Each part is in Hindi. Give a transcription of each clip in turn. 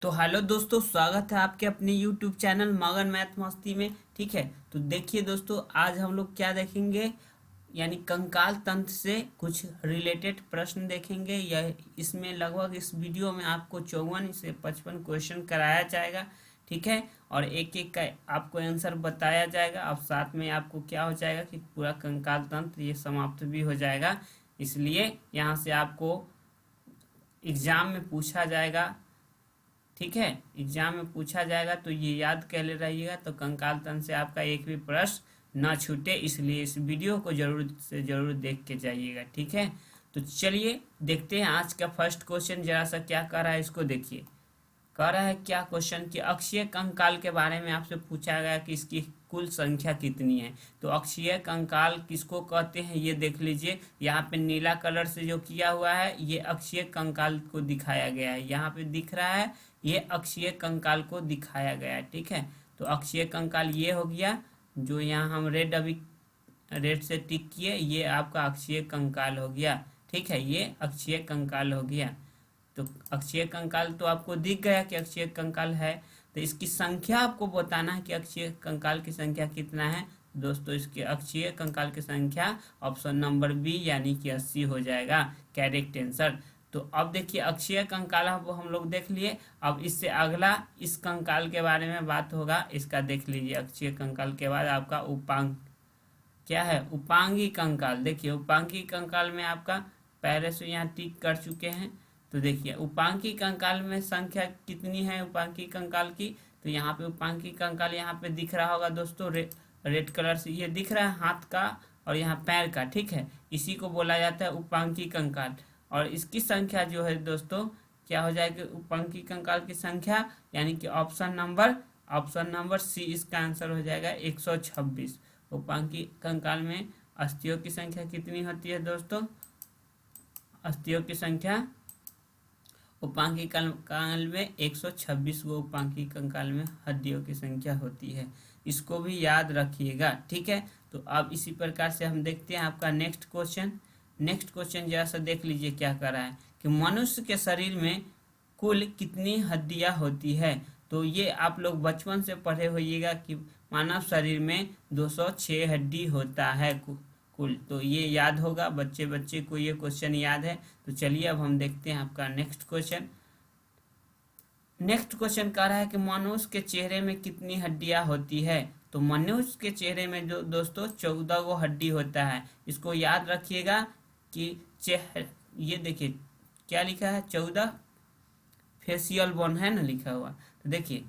तो हेलो दोस्तों, स्वागत है आपके अपने YouTube चैनल मगन मैथ मस्ती में। ठीक है, तो देखिए दोस्तों, आज हम लोग क्या देखेंगे, यानी कंकाल तंत्र से कुछ रिलेटेड प्रश्न देखेंगे। यह इसमें लगभग इस वीडियो में आपको 54 से 55 क्वेश्चन कराया जाएगा। ठीक है, और एक एक का आपको आंसर बताया जाएगा। अब साथ में आपको क्या हो जाएगा कि पूरा कंकाल तंत्र ये समाप्त भी हो जाएगा। इसलिए यहाँ से आपको एग्जाम में पूछा जाएगा। ठीक है, एग्जाम में पूछा जाएगा तो ये याद कर ले रहिएगा, तो कंकाल तंत्र से आपका एक भी प्रश्न ना छूटे, इसलिए इस वीडियो को जरूर से जरूर देख के जाइएगा। ठीक है, तो चलिए देखते हैं आज का फर्स्ट क्वेश्चन जरा सा क्या कर रहा है, इसको देखिए। कह रहा है क्या क्वेश्चन कि अक्षीय कंकाल के बारे में आपसे पूछा गया कि इसकी कुल संख्या कितनी है। तो अक्षीय कंकाल किसको कहते हैं ये देख लीजिए। यहाँ पे नीला कलर से जो किया हुआ है ये अक्षीय कंकाल को दिखाया गया है, यहाँ पे दिख रहा है ये अक्षीय कंकाल को दिखाया गया है। ठीक है, तो अक्षीय कंकाल ये हो गया, जो यहाँ हम रेड से टिक किए, ये आपका अक्षीय कंकाल हो गया। ठीक है, ये अक्षीय कंकाल हो गया। तो अक्षीय कंकाल तो आपको दिख गया कि अक्षीय कंकाल है। तो इसकी संख्या आपको बताना है कि अक्षीय कंकाल की संख्या कितना है। दोस्तों, इसके अक्षीय कंकाल की संख्या ऑप्शन नंबर बी यानी कि 80 हो जाएगा करेक्ट आंसर। तो अब देखिए, अक्षीय कंकाल अब हम लोग देख लिए। अब इससे अगला इस कंकाल के बारे में बात होगा, इसका देख लीजिए। अक्षीय कंकाल के बाद आपका उपांग क्या है, उपांगी कंकाल। देखिए, उपांगी कंकाल में आपका पहले से यहाँ टिक कर चुके हैं। तो देखिए, उपांकी कंकाल में संख्या कितनी है उपांकी कंकाल की। तो यहाँ पे उपांकी कंकाल यहाँ पे दिख रहा होगा दोस्तों, रेड कलर से ये दिख रहा है हाथ का और यहाँ पैर का। ठीक है, इसी को बोला जाता है उपांकी कंकाल। और इसकी संख्या जो है दोस्तों क्या हो जाएगी, उपांकी कंकाल की संख्या यानी कि ऑप्शन नंबर सी इसका आंसर हो जाएगा 126। उपांकी कंकाल में अस्थियों की संख्या कितनी होती है दोस्तों, अस्थियों की संख्या उपांकी कंकाल में 126 गो उपांकी कंकाल में हड्डियों की संख्या होती है। इसको भी याद रखिएगा। ठीक है, तो अब इसी प्रकार से हम देखते हैं आपका नेक्स्ट क्वेश्चन जरा सा देख लीजिए क्या कर रहा है कि मनुष्य के शरीर में कुल कितनी हड्डियां होती है। तो ये आप लोग बचपन से पढ़े होइएगा कि मानव शरीर में 206 हड्डी होता है कुल। तो ये याद होगा, बच्चे बच्चे को ये क्वेश्चन याद है। तो चलिए अब हम देखते हैं आपका नेक्स्ट क्वेश्चन कह रहा है कि मनुष्य के चेहरे में कितनी हड्डियां होती है। तो मनुष्य के चेहरे में जो दोस्तों 14 गो हड्डी होता है। इसको याद रखिएगा कि ये देखिए क्या लिखा है, 14 फेसियल बोन है ना लिखा हुआ। तो देखिए,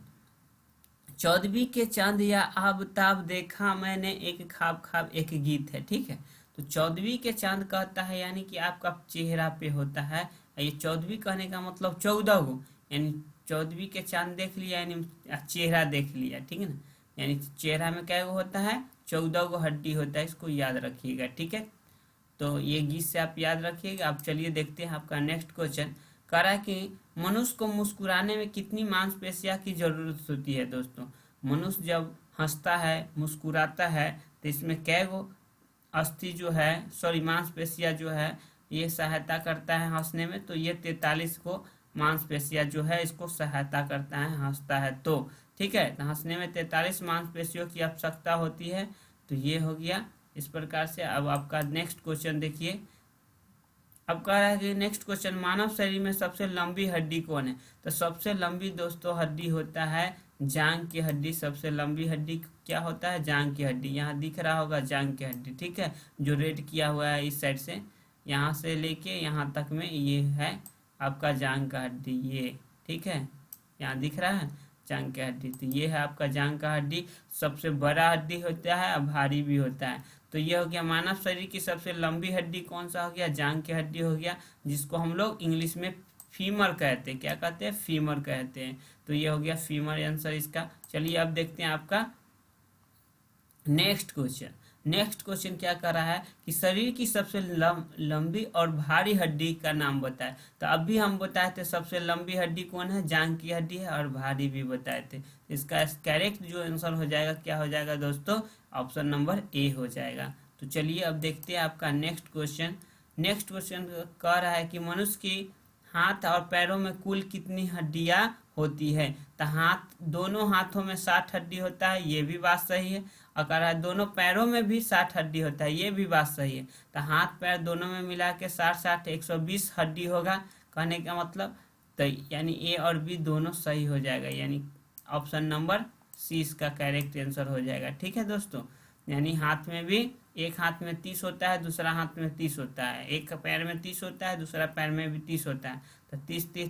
14वीं के चांद या आबताब देखा मैंने, एक ख्वाब ख्वाब एक गीत है। ठीक है, तो 14वीं के चांद कहता है यानी कि आपका चेहरा पे होता है। ये 14वीं कहने का मतलब 14 गो, यानी 14वीं के चांद देख लिया यानी चेहरा देख लिया। ठीक है ना, यानी चेहरा में क्या गो होता है, 14 गो हड्डी होता है। इसको याद रखिएगा। ठीक है, तो ये गीत से आप याद रखिएगा। अब चलिए देखते हैं आपका नेक्स्ट क्वेश्चन। कह रहा है कि मनुष्य को मुस्कुराने में कितनी मांसपेशियों की जरूरत होती है। दोस्तों, मनुष्य जब हंसता है मुस्कुराता है तो इसमें कै गो अस्थि जो है, सॉरी मांसपेशियां जो है ये सहायता करता है हंसने में। तो ये 43 को मांसपेशियां जो है इसको सहायता करता है हंसता है तो। ठीक है, तो हंसने में 43 मांसपेशियों की आवश्यकता होती है। तो ये हो गया इस प्रकार से। अब आपका नेक्स्ट क्वेश्चन देखिए। अब कह रहा है कि नेक्स्ट क्वेश्चन, मानव शरीर में सबसे लंबी हड्डी कौन है। तो सबसे लंबी दोस्तों हड्डी होता है जांग की हड्डी। सबसे लंबी हड्डी क्या होता है, जांग की हड्डी। यहाँ दिख रहा होगा जांग की हड्डी। ठीक है, जो रेड किया हुआ है इस साइड से यहाँ से लेके यहाँ तक में ये है आपका जांग का हड्डी ये। ठीक है, यहाँ दिख रहा है जांग की हड्डी। तो ये है आपका जांग का हड्डी, सबसे बड़ा हड्डी होता है और भारी भी होता है। तो ये हो गया मानव शरीर की सबसे लंबी हड्डी कौन सा हो गया, जांग की हड्डी हो गया, जिसको हम लोग इंग्लिश में फीमर कहते हैं। क्या कहते हैं, फीमर कहते हैं। तो ये हो गया फीमर आंसर इसका। चलिए अब देखते हैं आपका नेक्स्ट क्वेश्चन क्या कर रहा है कि शरीर की सबसे लंबी और भारी हड्डी का नाम बताए। तो अभी हम बताए थे सबसे लंबी हड्डी कौन है, जांग की हड्डी है, और भारी भी बताए थे। इसका करेक्ट जो आंसर हो जाएगा क्या हो जाएगा दोस्तों, ऑप्शन नंबर ए हो जाएगा। तो चलिए अब देखते हैं आपका नेक्स्ट क्वेश्चन कह रहा है कि मनुष्य की हाथ और पैरों में कुल कितनी हड्डियां होती है। तो दोनों हाथों में 60 हड्डी होता है, ये भी बात सही है। और कह रहा है दोनों पैरों में भी 60 हड्डी होता है, ये भी बात सही है। तो हाथ पैर दोनों में मिला के 60 120 हड्डी होगा, कहने का मतलब। तो यानी ए और बी दोनों सही हो जाएगा, यानी ऑप्शन नंबर सी इसका करेक्ट आंसर हो जाएगा। ठीक है दोस्तों, यानी हाथ में भी एक हाथ में 30 होता है, दूसरा हाथ में 30 होता है, एक पैर में 30 होता है, दूसरा पैर में भी 30 होता है। तो 30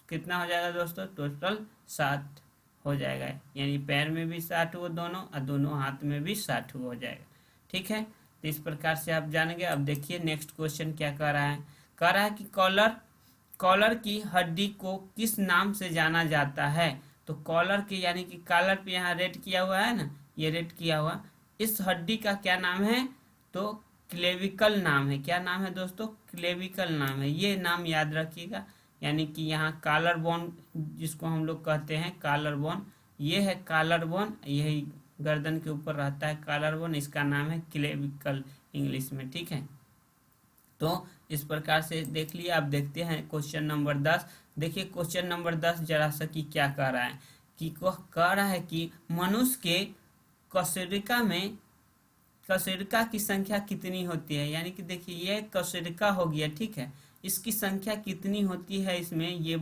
कितना हो जाएगा दोस्तों, टोटल 60 हो जाएगा, यानी पैर में भी 60 वो दोनों और दोनों हाथ में भी 60 हो जाएगा। ठीक है, तो इस प्रकार से आप जानेंगे। अब देखिए नेक्स्ट क्वेश्चन क्या कह रहा है। कह रहा है कि कॉलर की हड्डी को किस नाम से जाना जाता है। तो कॉलर के यानी कि कॉलर पे यहाँ रेड किया हुआ है ना, ये रेड किया हुआ, इस हड्डी का क्या नाम है, तो क्लेविकल नाम है। क्या नाम है दोस्तों, क्लेविकल नाम है, ये नाम याद रखिएगा। यानी कि यहाँ कॉलर बोन जिसको हम लोग कहते हैं कॉलर बोन, ये है कॉलर बोन, यही गर्दन के ऊपर रहता है कॉलर बोन, इसका नाम है क्लेविकल इंग्लिश में। ठीक है, तो इस प्रकार से देख लिया। अब देखते हैं क्वेश्चन नंबर 10। देखिए क्वेश्चन नंबर 10 जरा सा कि क्या कह रहा है, कि कह रहा है कि मनुष्य के कशेरुका की संख्या कितनी होती है। यानी कि देखिए ये कशेरुका हो गया, ठीक है, इसकी संख्या कितनी होती है इसमें ये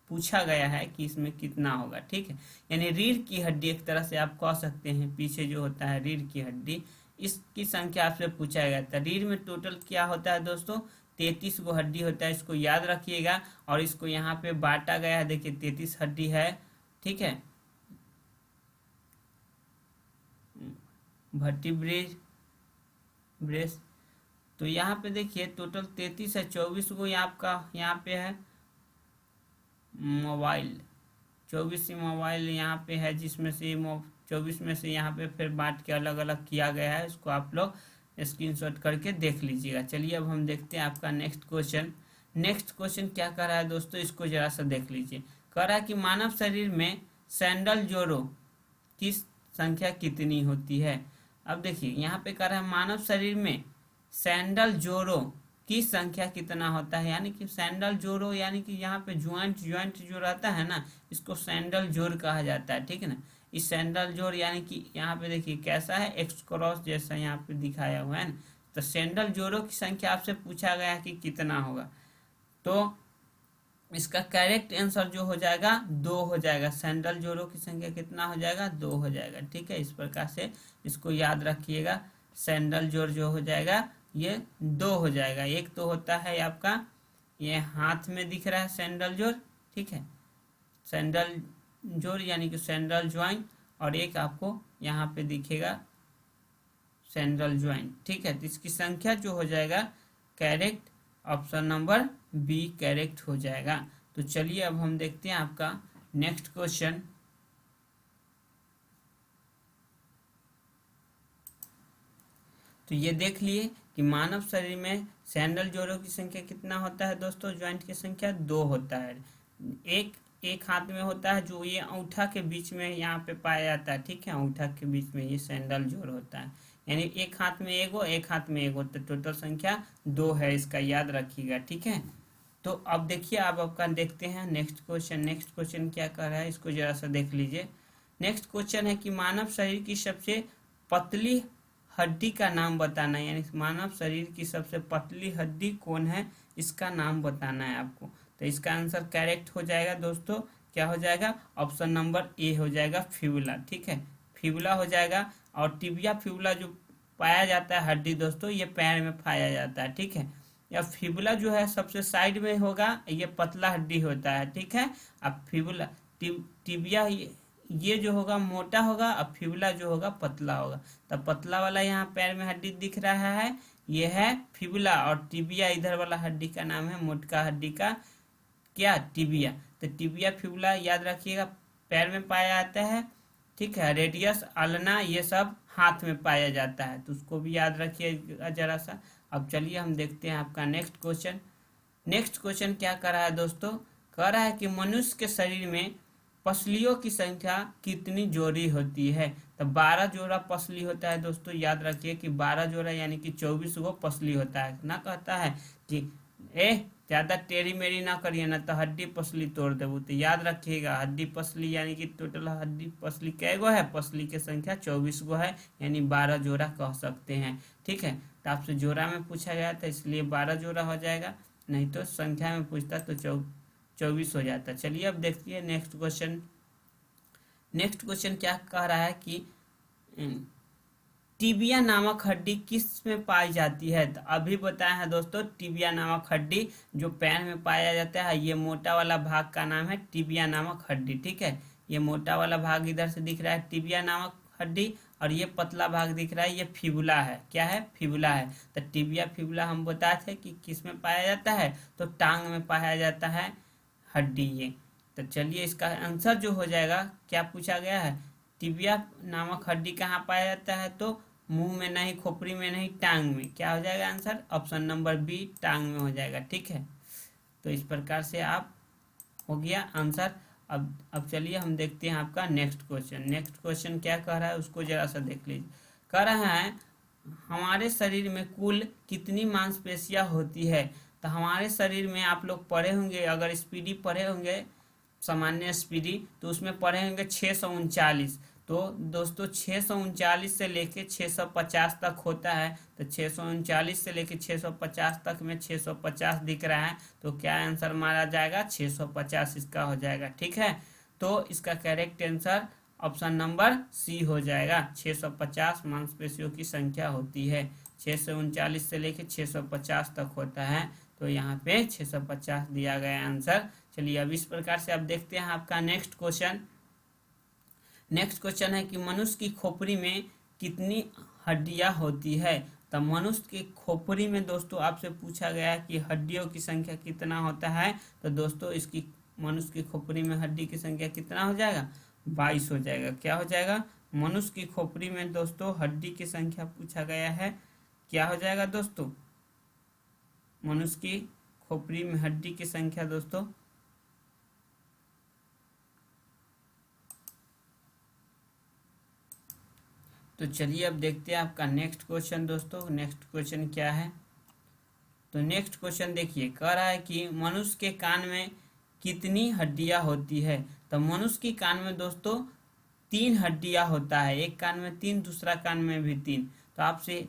पूछा गया है कि इसमें कितना होगा। ठीक है, यानी रीढ़ की हड्डी एक तरह से आप कह सकते हैं, पीछे जो होता है रीढ़ की हड्डी, इसकी संख्या आपसे पूछा गया था। रीढ़ में टोटल क्या होता है दोस्तों, 33 गो हड्डी होता है, इसको याद रखिएगा। और इसको यहाँ पे बांटा गया है, देखिए 33 हड्डी है। ठीक है, ब्रेस, तो यहाँ पे देखिए टोटल 33 है, 24 को यहाँ पे है मोबाइल, 24 मोबाइल यहाँ पे है, जिसमें से 24 में से यहाँ पे फिर बांट के अलग अलग किया गया है। इसको आप लोग स्क्रीनशॉट करके देख लीजिएगा। चलिए अब हम देखते हैं आपका नेक्स्ट क्वेश्चन क्या कर रहा है दोस्तों, इसको जरा सा देख लीजिए। कह रहा है कि मानव शरीर में सैंडल जोड़ों की संख्या कितनी होती है। अब देखिए यहाँ पे कह रहा है मानव शरीर में सैंडल जोड़ों की संख्या कितना होता है। यानी कि सैंडल जोड़ों यानी कि यहाँ पे ज्वाइंट जो रहता है ना, इसको सैंडल जोड़ कहा जाता है। ठीक है ना, इस सैंडल जोड़ यानी कि यहाँ पे देखिए कैसा है, एक्स क्रॉस जैसा यहाँ पे दिखाया हुआ है ना। तो सैंडल जोड़ों की संख्या आपसे पूछा गया है कि कितना होगा, तो इसका करेक्ट आंसर जो हो जाएगा 2 हो जाएगा। सैंडल जोड़ों की संख्या कितना हो जाएगा, 2 हो जाएगा। ठीक है, इस प्रकार से इसको याद रखिएगा। सैंडल जोड़ जो हो जाएगा ये 2 हो जाएगा। एक तो होता है आपका ये हाथ में दिख रहा है सैंडल जोड़, ठीक है, सैंडल जोड़ यानी कि सैंडल ज्वाइंट, और एक आपको यहाँ पे दिखेगा सैंडल ज्वाइंट। ठीक है, तो इसकी संख्या जो हो जाएगा correct option number B correct हो जाएगा। तो चलिए अब हम देखते हैं आपका नेक्स्ट क्वेश्चन। तो ये देख लिए कि मानव शरीर में सैंडल जोड़ों की संख्या कितना होता है दोस्तों, ज्वाइंट की संख्या 2 होता है। एक हाथ में होता है जो ये अंगूठा के बीच में यहाँ पे पाया जाता है। ठीक है, अंगूठा के बीच में ये सैंडल जोड़ होता है, यानी एक हाथ में एगो एक हाथ में एगो, तो टोटल संख्या 2 है, इसका याद रखिएगा। ठीक है, तो अब देखिए आप आपका देखते हैं नेक्स्ट क्वेश्चन क्या कर रहा है, इसको जरा सा देख लीजिए। नेक्स्ट क्वेश्चन है कि मानव शरीर की सबसे पतली हड्डी का नाम बताना है। यानी मानव शरीर की सबसे पतली हड्डी कौन है, इसका नाम बताना है आपको। तो इसका आंसर करेक्ट हो जाएगा दोस्तों, क्या हो जाएगा, ऑप्शन नंबर ए हो जाएगा, फिबुला। ठीक है, फिबुला हो जाएगा। और टिबिया फिबुला जो पाया जाता है हड्डी दोस्तों, ये पैर में पाया जाता है। ठीक है, या फिबुला जो है सबसे साइड में होगा, ये पतला हड्डी होता है। ठीक है, अब फिबुला टिबिया ये जो होगा मोटा होगा, अब फिबुला जो होगा पतला होगा। तब पतला वाला यहाँ पैर में हड्डी दिख रहा है, ये है फिबुला, और टिबिया इधर वाला हड्डी का नाम है मोटका हड्डी का क्या, टिबिया। तो टिबिया फिबुला याद रखिएगा पैर में पाया जाता है। ठीक है, रेडियस अल्ना ये सब हाथ में पाया जाता है, तो उसको भी याद रखिएगा जरा सा। अब चलिए हम देखते हैं आपका नेक्स्ट क्वेश्चन क्या कर रहा है दोस्तों, कह रहा है कि मनुष्य के शरीर में पसलियों की संख्या कितनी जोड़ी होती है। तो 12 जोड़ा पसली होता है दोस्तों, याद रखिए कि 12 जोड़ा यानी कि 24 गो पसली होता है ना। कहता है कि ज़्यादा टेढ़ी मेढ़ी ना करिए ना तो हड्डी पसली तोड़ देबू। तो याद रखिएगा हड्डी पसली यानी कि टोटल हड्डी पसली कै गो है, पसली की संख्या 24 गो है, यानी 12 जोड़ा कह सकते हैं। ठीक है, तो आपसे जोड़ा में पूछा गया था इसलिए 12 जोड़ा हो जाएगा, नहीं तो संख्या में पूछता तो 24 हो जाता। चलिए अब देखिए नेक्स्ट क्वेश्चन। नेक्स्ट क्वेश्चन क्या कह रहा है कि टिबिया नामक हड्डी किस में पाई जाती है। तो अभी बताया है दोस्तों, टिबिया नामक हड्डी जो पैर में पाया जाता है, ये मोटा वाला भाग का नाम है टिबिया नामक हड्डी। ठीक है, ये मोटा वाला भाग इधर से दिख रहा है टिबिया नामक हड्डी, और ये पतला भाग दिख रहा है ये फिबुला है। क्या है, फिबुला है। तो टिबिया फिबुला हम बताए थे कि किस में पाया जाता है, तो टांग में पाया जाता है हड्डी ये। तो चलिए इसका आंसर जो हो जाएगा, क्या पूछा गया है, टिबिया नामक हड्डी कहाँ पाया जाता है, तो मुंह में नहीं, खोपड़ी में नहीं, टांग में। क्या हो जाएगा आंसर, ऑप्शन नंबर बी टांग में हो जाएगा। ठीक है, तो इस प्रकार से आप हो गया आंसर। अब चलिए हम देखते हैं आपका नेक्स्ट क्वेश्चन। नेक्स्ट क्वेश्चन क्या कह रहा है उसको जरा सा देख लीजिए। कह रहा है हमारे शरीर में कुल कितनी मांसपेशियां होती है। तो हमारे शरीर में आप लोग पढ़े होंगे, अगर स्पीडी पढ़े होंगे सामान्य स्पीडी, तो उसमें पढ़े होंगे 639। तो दोस्तों 639 से लेके 650 तक होता है। तो 639 से लेके 650 तक में 650 दिख रहा है, तो क्या आंसर मारा जाएगा, 650 इसका हो जाएगा। ठीक है, तो इसका correct answer option number C हो जाएगा। 650 मांसपेशियों की संख्या होती है, 639 से लेके 650 तक होता है, तो यहाँ पे 650 दिया गया आंसर। चलिए अब इस प्रकार से अब देखते हैं आपका नेक्स्ट क्वेश्चन। नेक्स्ट क्वेश्चन है कि मनुष्य की खोपड़ी में कितनी हड्डियां होती है। तो मनुष्य की खोपड़ी में दोस्तों आपसे पूछा गया है कि हड्डियों की संख्या कितना होता है। तो दोस्तों इसकी मनुष्य की खोपड़ी में हड्डी की संख्या कितना हो जाएगा, 22 हो जाएगा। क्या हो जाएगा, मनुष्य की खोपड़ी में दोस्तों हड्डी की संख्या पूछा गया है, क्या हो जाएगा दोस्तों, मनुष्य की खोपड़ी में हड्डी की संख्या दोस्तों तो चलिए अब देखते हैं आपका नेक्स्ट क्वेश्चन दोस्तों। नेक्स्ट क्वेश्चन क्या है, तो नेक्स्ट क्वेश्चन देखिए, कह रहा है कि मनुष्य के कान में कितनी हड्डियां होती है। तो मनुष्य के कान में दोस्तों 3 हड्डियां होता है, एक कान में 3, दूसरा कान में भी 3। तो आपसे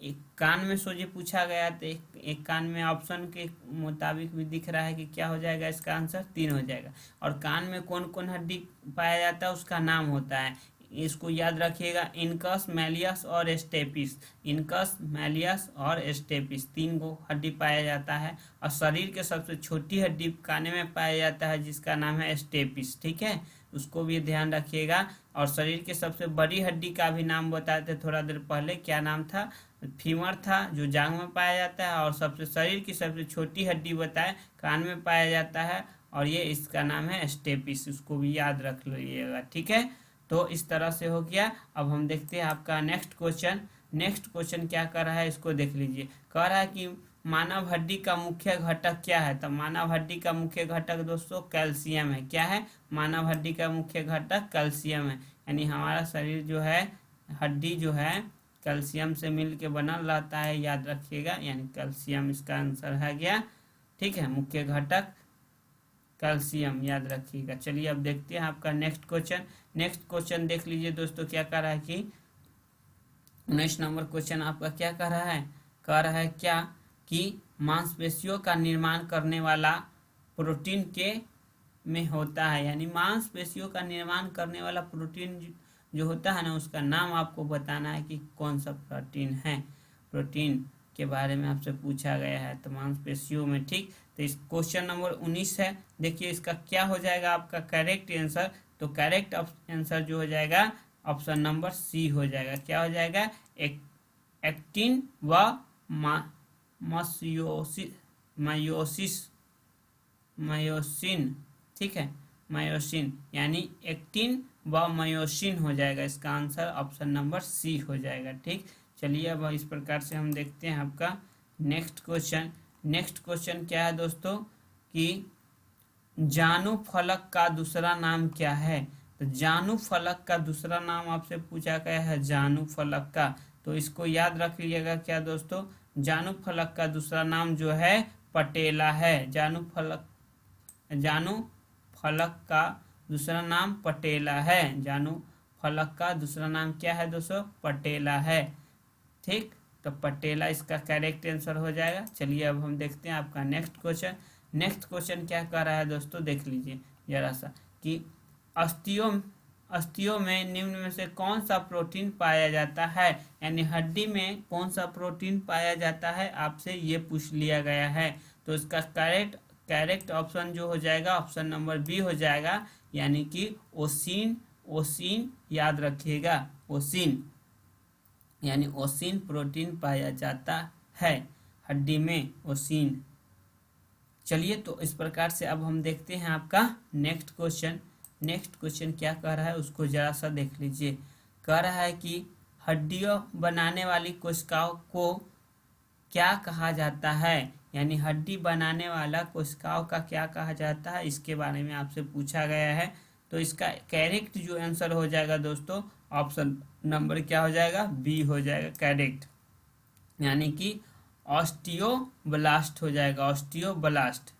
एक कान में सोचे पूछा गया, तो एक कान में ऑप्शन के मुताबिक भी दिख रहा है कि क्या हो जाएगा, इसका आंसर 3 हो जाएगा। और कान में कौन कौन हड्डी पाया जाता है उसका नाम होता है, इसको याद रखिएगा, इनकस, मैलियस और स्टेपिस। इनकस, मैलियस और स्टेपिस 3 गो हड्डी पाया जाता है। और शरीर के सबसे छोटी हड्डी कान में पाया जाता है जिसका नाम है स्टेपिस। ठीक है, उसको भी ध्यान रखिएगा। और शरीर के सबसे बड़ी हड्डी का भी नाम बताए थे थोड़ा देर पहले, क्या नाम था, फीमर था, जो जांघ में पाया जाता है। और सबसे शरीर की सबसे छोटी हड्डी बताए कान में पाया जाता है, और ये इसका नाम है स्टेपिस, उसको भी याद रख लीजिएगा। ठीक है, तो इस तरह से हो गया। अब हम देखते हैं आपका नेक्स्ट क्वेश्चन। नेक्स्ट क्वेश्चन क्या कर रहा है इसको देख लीजिए। कह रहा है कि मानव हड्डी का मुख्य घटक क्या है। तो मानव हड्डी का मुख्य घटक दोस्तों कैल्शियम है। क्या है, मानव हड्डी का मुख्य घटक कैल्शियम है। यानी हमारा शरीर जो है, हड्डी जो है कैल्शियम से मिल के बना रहता है, याद रखिएगा, यानी कैल्शियम इसका आंसर है गया। ठीक है, मुख्य घटक कैल्शियम, याद रखिएगा। चलिए अब देखते हैं आपका नेक्स्ट क्वेश्चन। नेक्स्ट क्वेश्चन देख लीजिए दोस्तों, क्या कह रहा है कि 19 नंबर क्वेश्चन आपका क्या कह रहा है, कह रहा है क्या कि मांसपेशियों का निर्माण करने वाला प्रोटीन के में होता है। यानी मांसपेशियों का निर्माण करने वाला प्रोटीन जो होता है ना, उसका नाम आपको बताना है कि कौन सा प्रोटीन है। प्रोटीन के बारे में आपसे पूछा गया है, तो मांसपेशियों में। ठीक, तो इस क्वेश्चन नंबर 19 है। देखिए इसका क्या हो जाएगा आपका करेक्ट आंसर। तो करेक्ट आंसर जो हो जाएगा ऑप्शन नंबर सी हो जाएगा। क्या हो जाएगा, एक्टिन व मायोसिन। ठीक है, मायोसिन यानी एक्टिन व मायोसिन हो जाएगा। इसका आंसर ऑप्शन नंबर सी हो जाएगा। ठीक, चलिए अब इस प्रकार से हम देखते हैं आपका नेक्स्ट क्वेश्चन। नेक्स्ट क्वेश्चन क्या है दोस्तों कि जानू फलक का दूसरा नाम क्या है। तो जानू फलक का दूसरा नाम आपसे पूछा गया है, जानू फलक का। तो इसको याद रख लीजिएगा क्या दोस्तों, जानू फलक का दूसरा नाम जो है पटेला है। जानू फलक का दूसरा नाम पटेला है। जानू फलक का दूसरा नाम क्या है दोस्तों? पटेला है। ठीक, तो पटेला इसका करेक्ट आंसर हो जाएगा। चलिए अब हम देखते हैं आपका नेक्स्ट क्वेश्चन। नेक्स्ट क्वेश्चन क्या कर रहा है दोस्तों, देख लीजिए जरा सा कि अस्थियों अस्थियों में निम्न में से कौन सा प्रोटीन पाया जाता है, यानी हड्डी में कौन सा प्रोटीन पाया जाता है, आपसे ये पूछ लिया गया है। तो इसका करेक्ट ऑप्शन जो हो जाएगा ऑप्शन नंबर बी हो जाएगा, यानी कि ओसिन। ओसिन याद रखिएगा, ओसिन यानी ओसिन प्रोटीन पाया जाता है हड्डी में, ओसिन। चलिए तो इस प्रकार से अब हम देखते हैं आपका नेक्स्ट क्वेश्चन। नेक्स्ट क्वेश्चन क्या कह रहा है उसको जरा सा देख लीजिए। कह रहा है कि हड्डियों बनाने वाली कोशिकाओं को क्या कहा जाता है, यानी हड्डी बनाने वाला कोशिकाओं का क्या कहा जाता है, इसके बारे में आपसे पूछा गया है। तो इसका करेक्ट जो आंसर हो जाएगा दोस्तों ऑप्शन नंबर क्या हो जाएगा? बी हो जाएगा करेक्ट, यानी कि ऑस्टियोब्लास्ट हो जाएगा, ऑस्टियोब्लास्ट।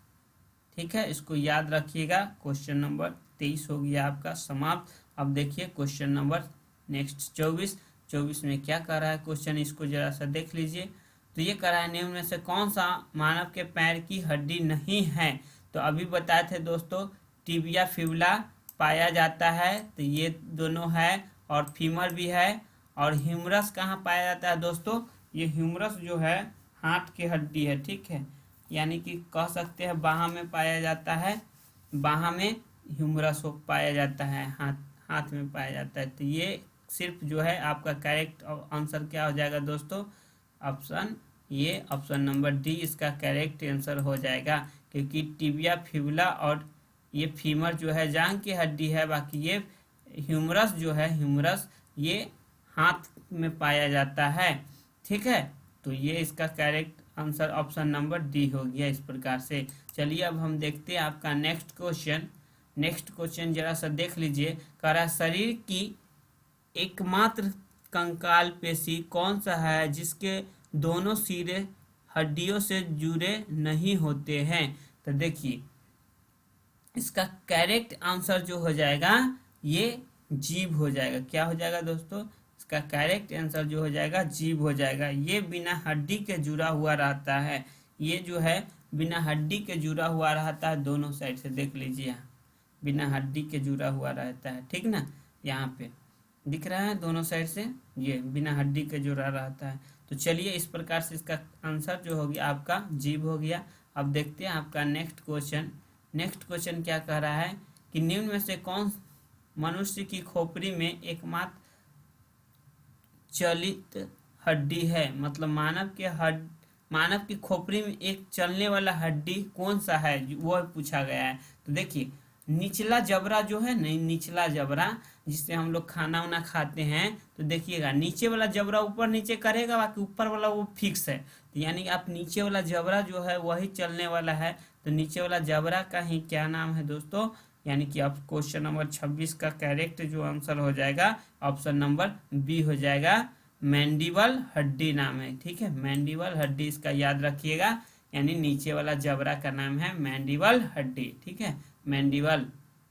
ठीक है, इसको याद रखिएगा। क्वेश्चन नंबर 23 हो गया आपका समाप्त। अब देखिए क्वेश्चन नंबर नेक्स्ट 24 में क्या कर रहा है क्वेश्चन, इसको जरा सा देख लीजिए। तो ये कर रहा है निम्न में से कौन सा मानव के पैर की हड्डी नहीं है। तो अभी बताए थे दोस्तों टिबिया फिबुला पाया जाता है, तो ये दोनों है, और फीमर भी है। और ह्यूमरस कहाँ पाया जाता है दोस्तों? ये ह्यूमरस जो है हाथ की हड्डी है, ठीक है, यानी कि कह सकते हैं बाहाँ में पाया जाता है, बाहाँ में ह्यूमरस पाया जाता है, हाथ में पाया जाता है। तो ये सिर्फ जो है आपका करेक्ट आंसर क्या हो जाएगा दोस्तों? ऑप्शन नंबर डी इसका करेक्ट आंसर हो जाएगा, क्योंकि टिबिया फिबुला और ये फीमर जो है जांघ की हड्डी है, बाकी ये ह्यूमरस जो है, ह्यूमरस ये हाथ में पाया जाता है। ठीक है, तो ये इसका correct answer option number D हो गया इस प्रकार से। चलिए अब हम देखते हैं आपका नेक्स्ट क्वेश्चन। नेक्स्ट क्वेश्चन जरा सा देख लीजिए। कह रहा है शरीर की एकमात्र कंकाल पेशी कौन सा है जिसके दोनों सिरे हड्डियों से जुड़े नहीं होते हैं। तो देखिए इसका करेक्ट आंसर जो हो जाएगा ये जीभ हो जाएगा। क्या हो जाएगा दोस्तों? इसका करेक्ट आंसर जो हो जाएगा जीभ हो जाएगा। ये बिना हड्डी के जुड़ा हुआ रहता है, ये जो है बिना हड्डी के जुड़ा हुआ रहता है, दोनों साइड से देख लीजिए, यहाँ बिना हड्डी के जुड़ा हुआ रहता है, ठीक ना, यहाँ पे दिख रहा है दोनों साइड से, ये बिना हड्डी के जुड़ा रहता है। तो चलिए इस प्रकार से इसका आंसर जो हो गया आपका जीभ हो गया। अब देखते हैं आपका नेक्स्ट क्वेश्चन। नेक्स्ट क्वेश्चन क्या कह रहा है कि निम्न में से कौन मनुष्य की खोपड़ी में एकमात्र चलित हड्डी है, मतलब मानव की खोपड़ी में एक चलने वाला हड्डी कौन सा है, वो पूछा गया है। तो देखिए निचला जबड़ा जो है, नहीं निचला जबड़ा जिससे हम लोग खाना वाना खाते हैं, तो देखिएगा नीचे वाला जबड़ा ऊपर नीचे करेगा, बाकी ऊपर वाला वो फिक्स है। तो यानी कि आप नीचे वाला जबड़ा जो है वही चलने वाला है। तो नीचे वाला जबड़ा का ही क्या नाम है दोस्तों, यानी कि अब क्वेश्चन नंबर 26 का करेक्ट जो आंसर हो जाएगा ऑप्शन नंबर बी हो जाएगा, मैंडिबल हड्डी नाम है। ठीक है, मैंडिबल हड्डी इसका याद रखिएगा, यानी नीचे वाला जबड़ा का नाम है मैंडिबल हड्डी। ठीक है, मैंडिबल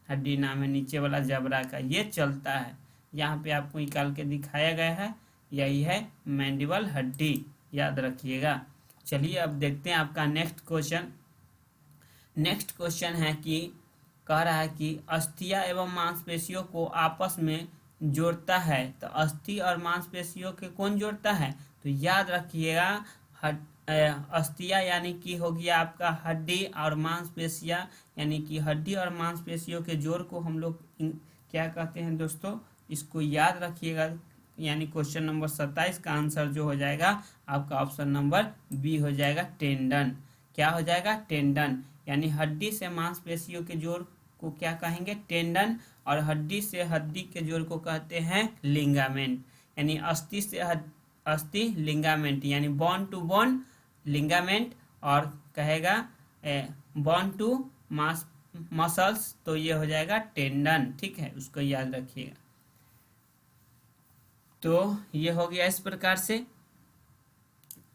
हड्डी नाम है नीचे वाला जबड़ा का, ये चलता है, यहाँ पे आपको निकाल के दिखाया गया है, यही है मैंडिबल हड्डी, याद रखिएगा। चलिए अब देखते हैं आपका नेक्स्ट क्वेश्चन। नेक्स्ट क्वेश्चन है कि कह रहा है कि अस्थियां एवं मांसपेशियों को आपस में जोड़ता है। तो अस्थि और मांसपेशियों के कौन जोड़ता है? तो याद रखिएगा अस्थियां यानी कि हो गया आपका हड्डी, और मांसपेशियां यानी कि हड्डी और मांसपेशियों के जोड़ को हम लोग क्या कहते हैं दोस्तों, इसको याद रखिएगा। यानी क्वेश्चन नंबर 27 का आंसर जो हो जाएगा आपका ऑप्शन नंबर बी हो जाएगा, टेंडन। क्या हो जाएगा? टेंडन। यानी हड्डी से मांसपेशियों के जोड़ को क्या कहेंगे? टेंडन। और हड्डी से हड्डी के जोड़ को कहते हैं लिंगामेंट। यानी अस्थि से अस्थि लिंगामेंट, यानी बोन टू बोन लिंगामेंट, और कहेगा बोन टू मसल्स, तो ये हो जाएगा टेंडन। ठीक है, उसको याद रखिएगा। तो ये हो गया इस प्रकार से।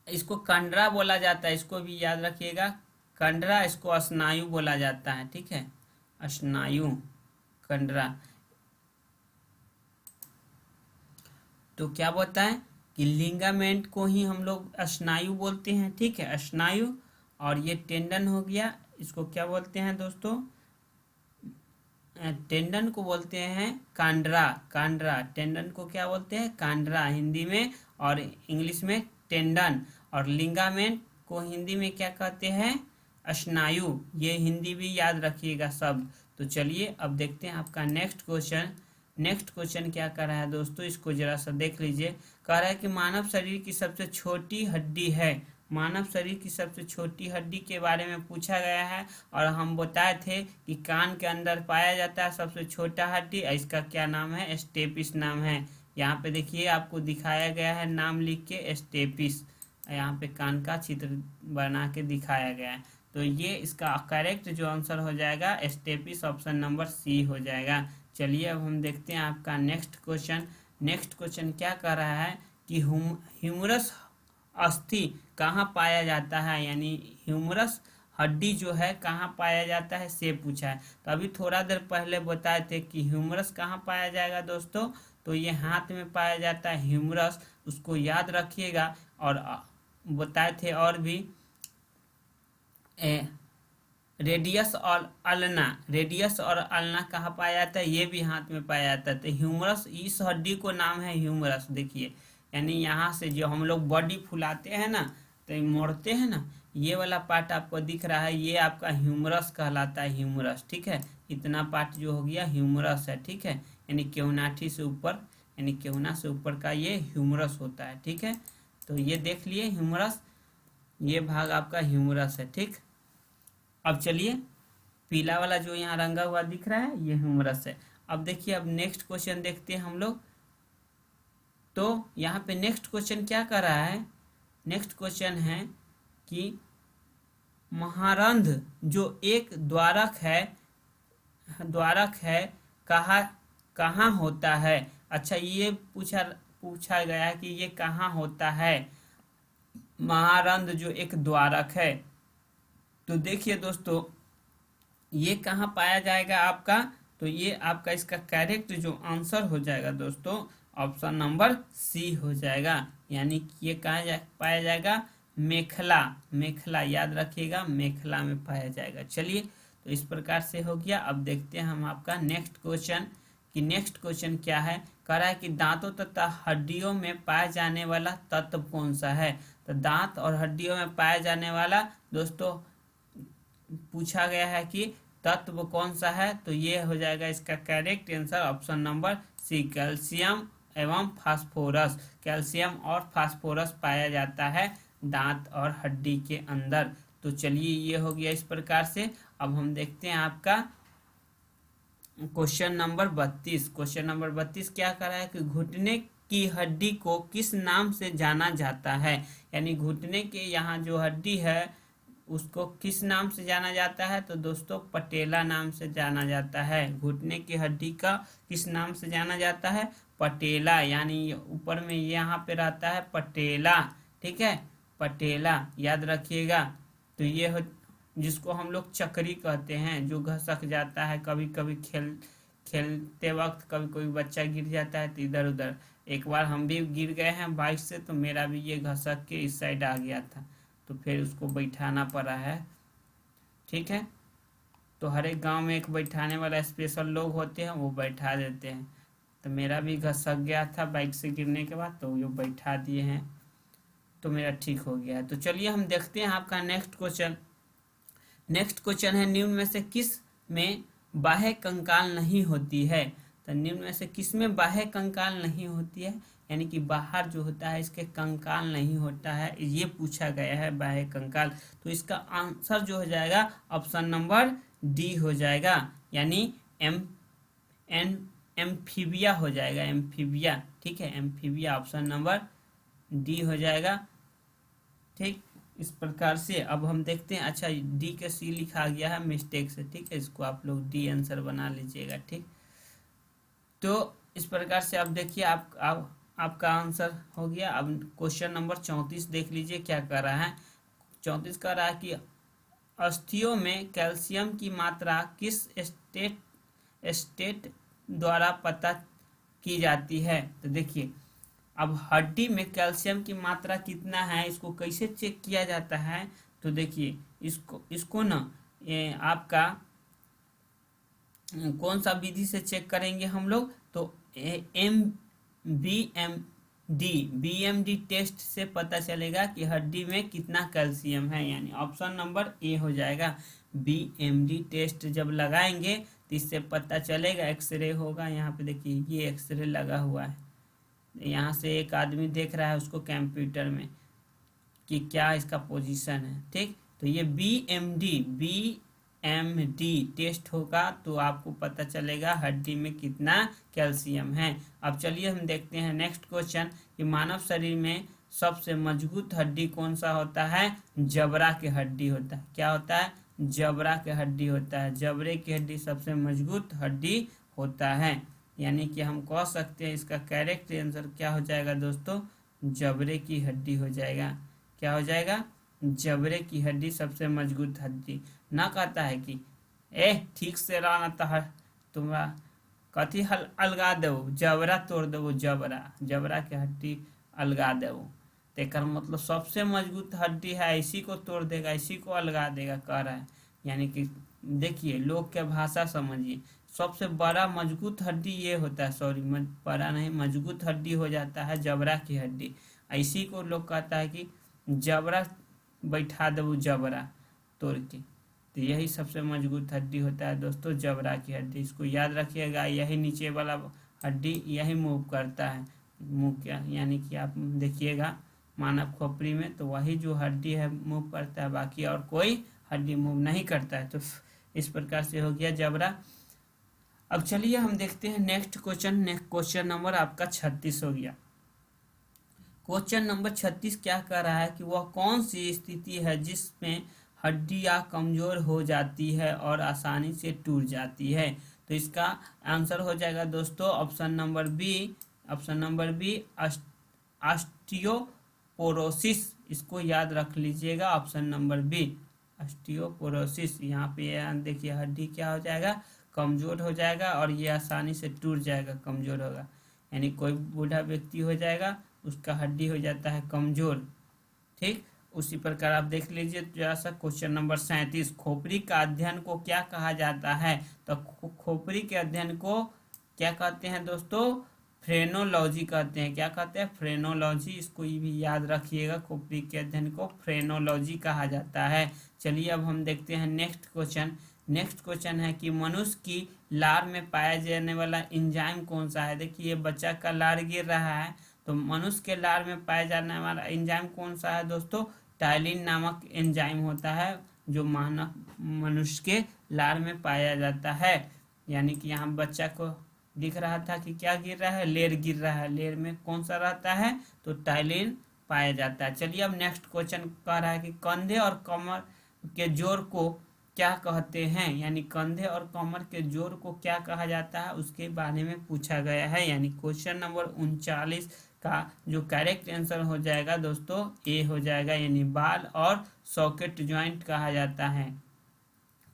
इसको कंडरा बोला जाता है, इसको भी याद रखिएगा, कंडरा, इसको स्नायु बोला जाता है, ठीक है, स्नायु, कंडरा। तो क्या बोलता है कि लिगामेंट को ही हम लोग स्नायु बोलते हैं, ठीक है, स्नायु। और ये टेंडन हो गया, इसको क्या बोलते हैं दोस्तों, टेंडन को बोलते हैं कांड्रा, कांड्रा, टेंडन को क्या बोलते हैं, कांड्रा हिंदी में, और इंग्लिश में टेंडन। और लिगामेंट को हिंदी में क्या कहते हैं, स्नायु। ये हिंदी भी याद रखिएगा शब्द। तो चलिए अब देखते हैं आपका नेक्स्ट क्वेश्चन। नेक्स्ट क्वेश्चन क्या कर रहा है दोस्तों, इसको जरा सा देख लीजिए। कह रहा है कि मानव शरीर की सबसे छोटी हड्डी है, मानव शरीर की सबसे छोटी हड्डी के बारे में पूछा गया है। और हम बताए थे कि कान के अंदर पाया जाता है सबसे छोटा हड्डी, इसका क्या नाम है, स्टेपिस नाम है। यहाँ पे देखिए आपको दिखाया गया है, नाम लिख के स्टेपिस, यहाँ पे कान का चित्र बना के दिखाया गया है। तो ये इसका करेक्ट जो आंसर हो जाएगा स्टेपिस, ऑप्शन नंबर सी हो जाएगा। चलिए अब हम देखते हैं आपका नेक्स्ट क्वेश्चन। नेक्स्ट क्वेश्चन क्या कर रहा है कि ह्यूमरस अस्थि कहाँ पाया जाता है, यानी ह्यूमरस हड्डी जो है कहाँ पाया जाता है से पूछा है। तो अभी थोड़ा देर पहले बताए थे कि ह्यूमरस कहाँ पाया जाएगा दोस्तों, तो ये हाथ में पाया जाता है ह्यूमरस, उसको याद रखिएगा। और बताए थे और भी रेडियस और अल्ना, रेडियस और अल्ना कहाँ पाया जाता है, ये भी हाथ में पाया जाता है। तो ह्यूमरस, इस हड्डी को नाम है ह्यूमरस, देखिए, यानी यहाँ से जो हम लोग बॉडी फुलाते हैं ना, तो मोड़ते हैं ना, ये वाला पार्ट आपको दिख रहा है, ये आपका ह्यूमरस कहलाता है, ह्यूमरस, ठीक है। इतना पार्ट जो हो गया ह्यूमरस है, ठीक है, यानी केवनाठी से ऊपर, यानी केवना से ऊपर का ये ह्यूमरस होता है, ठीक है। तो ये देख लिए ह्यूमरस, ये भाग आपका ह्यूमरस है, ठीक। अब चलिए पीला वाला जो यहाँ रंगा हुआ दिख रहा है, ये ह्यूमरस है। अब देखिए, अब नेक्स्ट क्वेश्चन देखते हैं हम लोग। तो यहाँ पे नेक्स्ट क्वेश्चन क्या कर रहा है, नेक्स्ट क्वेश्चन है कि महारंध्र जो एक द्वारक है, द्वारक है, कहाँ होता है। अच्छा, ये पूछा गया है कि ये कहाँ होता है, महारंध्र जो एक द्वारक है। तो देखिए दोस्तों, ये कहाँ पाया जाएगा आपका, तो ये आपका इसका करेक्ट जो आंसर हो जाएगा दोस्तों, ऑप्शन नंबर सी हो जाएगा। यानी कि ये कहाँ पाया जाएगा, मेखला, मेखला याद रखिएगा, मेखला में पाया जाएगा। चलिए, तो इस प्रकार से हो गया। अब देखते हैं हम आपका नेक्स्ट क्वेश्चन कि नेक्स्ट क्वेश्चन क्या है। कह रहा है कि दांतों तथा हड्डियों में पाए जाने वाला तत्व कौन सा है। तो दांत और हड्डियों में पाया जाने वाला दोस्तों पूछा गया है कि तत्व कौन सा है, तो ये हो जाएगा इसका correct answer, option number C, calcium एवं फास्फोरस। कैल्शियम और फास्फोरस पाया जाता है दांत और हड्डी के अंदर। तो चलिए, ये हो गया इस प्रकार से। अब हम देखते हैं आपका क्वेश्चन नंबर 32। क्वेश्चन नंबर 32 क्या कर रहा है कि घुटने की हड्डी को किस नाम से जाना जाता है, यानी घुटने के यहाँ जो हड्डी है उसको किस नाम से जाना जाता है, तो दोस्तों पटेला नाम से जाना जाता है। घुटने की हड्डी का किस नाम से जाना जाता है, पटेला, यानी ऊपर में यहाँ पे रहता है पटेला, ठीक है, पटेला याद रखिएगा। तो ये हो, जिसको हम लोग चक्री कहते हैं, जो घसक जाता है, कभी कभी खेलते वक्त कभी कोई बच्चा गिर जाता है तो इधर उधर। एक बार हम भी गिर गए हैं बाइक से, तो मेरा भी ये घसक के इस साइड आ गया था, तो फिर उसको बैठाना पड़ा है, ठीक है। तो हर एक गांव में एक बैठाने वाला स्पेशल लोग होते हैं, वो बैठा देते हैं। तो मेरा भी घसक गया था बाइक से गिरने के बाद, तो वो बैठा दिए हैं, तो मेरा ठीक हो गया है। तो चलिए हम देखते हैं आपका नेक्स्ट क्वेश्चन। नेक्स्ट क्वेश्चन है, निम्न में से किस में बाह्य कंकाल नहीं होती है। तो निम्न में से किस में बाह्य कंकाल नहीं होती है, यानी कि बाहर जो होता है इसके कंकाल नहीं होता है, ये पूछा गया है बाह्य कंकाल। तो इसका आंसर जो हो जाएगा ऑप्शन नंबर डी हो जाएगा, यानी एम्फीबिया हो जाएगा, एम्फीबिया, ठीक है, एम्फीबिया ऑप्शन नंबर डी हो जाएगा, ठीक। इस प्रकार से अब हम देखते हैं। अच्छा, डी के सी लिखा गया है मिस्टेक से, ठीक है, इसको आप लोग डी आंसर बना लीजिएगा, ठीक। तो इस प्रकार से अब देखिए आपका आंसर हो गया। अब क्वेश्चन नंबर 34 देख लीजिए क्या कर रहा है। 34 कर रहा है कि अस्थियों में कैल्शियम की मात्रा किस स्टेट द्वारा पता की जाती है? तो देखिए, अब हड्डी में कैल्शियम की मात्रा कितना है इसको कैसे चेक किया जाता है? तो देखिए, इसको ना आपका कौन सा विधि से चेक करेंगे हम लोग? तो M B M D test से पता चलेगा कि हड्डी में कितना कैल्शियम है, यानी ऑप्शन नंबर ए हो जाएगा। बी एम डी टेस्ट जब लगाएंगे तो इससे पता चलेगा, एक्सरे होगा, यहाँ पे देखिए ये एक्सरे लगा हुआ है, यहाँ से एक आदमी देख रहा है उसको कंप्यूटर में कि क्या इसका पोजीशन है, ठीक। तो ये बी एम डी टेस्ट होगा तो आपको पता चलेगा हड्डी में कितना कैल्शियम है। अब चलिए हम देखते हैं नेक्स्ट क्वेश्चन कि मानव शरीर में सबसे मजबूत हड्डी कौन सा होता है? जबड़ा की हड्डी होता है। क्या होता है? जबड़ा की हड्डी होता है। जबड़े की हड्डी सबसे मजबूत हड्डी होता है, यानी कि हम कह सकते हैं इसका करेक्ट आंसर क्या हो जाएगा दोस्तों? जबड़े की हड्डी हो जाएगा। क्या हो जाएगा? जबड़े की हड्डी सबसे मजबूत हड्डी। ना कहता है कि ठीक से रहना तो तुम्हारा कथी हल अलगा दो, जबड़ा तोड़ दो, जबड़ा की हड्डी अलगा दो। तेकर मतलब सबसे मजबूत हड्डी है, इसी को तोड़ देगा, इसी को अलगा देगा कह रहा है। यानी कि देखिए, लोग के भाषा समझिए, सबसे बड़ा मजबूत हड्डी ये होता है, सॉरी बड़ा नहीं, मजबूत हड्डी हो जाता है जबड़ा की हड्डी। इसी को लोग कहता है कि जबड़ा बैठा दो, जबड़ा तोड़ के। तो यही सबसे मजबूत हड्डी होता है दोस्तों, जबड़ा की हड्डी। इसको याद रखिएगा, यही नीचे वाला हड्डी यही मूव करता है, मूव क्या, यानी कि आप देखिएगा मानव खोपड़ी में तो वही जो हड्डी है मूव करता है, बाकी और कोई हड्डी मूव नहीं करता है। तो इस प्रकार से हो गया जबड़ा। अब चलिए हम देखते हैं next question. Next question number आपका 36 हो गया। क्वेश्चन नंबर 36 क्या कह रहा है कि वह कौन सी स्थिति है जिसमें हड्डियां कमजोर हो जाती है और आसानी से टूट जाती है? तो इसका आंसर हो जाएगा दोस्तों option number B. Option number B osteoporosis. इसको याद रख लीजिएगा, ऑप्शन नंबर बी ऑस्टियोपोरोसिस। यहाँ पे देखिए हड्डी क्या हो जाएगा? कमजोर हो जाएगा और ये आसानी से टूट जाएगा, कमजोर होगा। यानी कोई बूढ़ा व्यक्ति हो जाएगा, उसका हड्डी हो जाता है कमजोर, ठीक। उसी प्रकार आप देख लीजिए जरा सा क्वेश्चन नंबर 37, खोपड़ी का अध्ययन को क्या कहा जाता है? तो खोपड़ी के अध्ययन को क्या कहते हैं दोस्तों? फ्रेनोलॉजी कहते हैं। क्या कहते हैं? फ्रेनोलॉजी। इसको भी याद रखिएगा, खोपड़ी के अध्ययन को फ्रेनोलॉजी कहा जाता है। चलिए अब हम देखते हैं नेक्स्ट क्वेश्चन। नेक्स्ट क्वेश्चन है कि मनुष्य की लार में पाया जाने वाला एंजाइम कौन सा है? देखिए ये बच्चा का लार गिर रहा है, तो मनुष्य के लार में पाया जाने वाला एंजाइम कौन सा है दोस्तों? टाइलिन नामक एंजाइम होता है जो मानव मनुष्य के लार में पाया जाता है। यानी कि यहाँ बच्चा को दिख रहा था कि क्या गिर रहा है? लेर गिर रहा है। लेर में कौन सा रहता है? तो टाइलिन पाया जाता है। चलिए अब नेक्स्ट क्वेश्चन कह रहा है कि कंधे और कमर के जोड़ को क्या कहते हैं? यानी कंधे और कमर के जोड़ को क्या कहा जाता है उसके बारे में पूछा गया है। यानी क्वेश्चन नंबर 39 का जो करेक्ट आंसर हो जाएगा दोस्तों ए हो जाएगा, यानी बाल और सॉकेट ज्वाइंट कहा जाता है।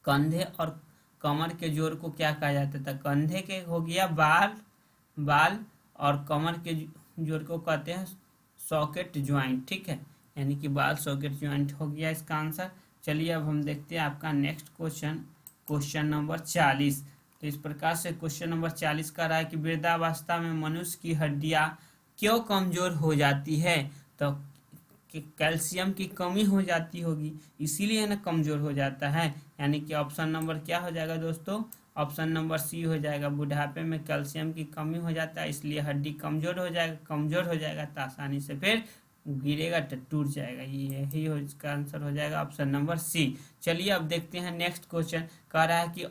कंधे और कमर के जोड़ को क्या कहा जाता था? कंधे के हो गया बाल और कमर के जोड़ को कहते हैं सॉकेट ज्वाइंट, ठीक है। यानी कि बाल सॉकेट ज्वाइंट हो गया इसका आंसर। चलिए अब हम देखते हैं आपका नेक्स्ट क्वेश्चन, क्वेश्चन नंबर 40। तो इस प्रकार से क्वेश्चन नंबर 40 का रहा है कि वृद्धावस्था में मनुष्य की हड्डियां क्यों कमजोर हो जाती है? तो कैल्शियम की कमी हो जाती होगी, इसीलिए ना कमजोर हो जाता है। यानी कि ऑप्शन नंबर क्या हो जाएगा दोस्तों? ऑप्शन नंबर सी हो जाएगा। बुढ़ापे में कैल्शियम की कमी हो जाता है, इसलिए हड्डी कमजोर हो जाएगा तो आसानी से फिर गिरेगा तो टूट जाएगा। यही हो इसका आंसर हो जाएगा ऑप्शन नंबर सी। चलिए अब देखते हैं नेक्स्ट क्वेश्चन। कह रहा है कि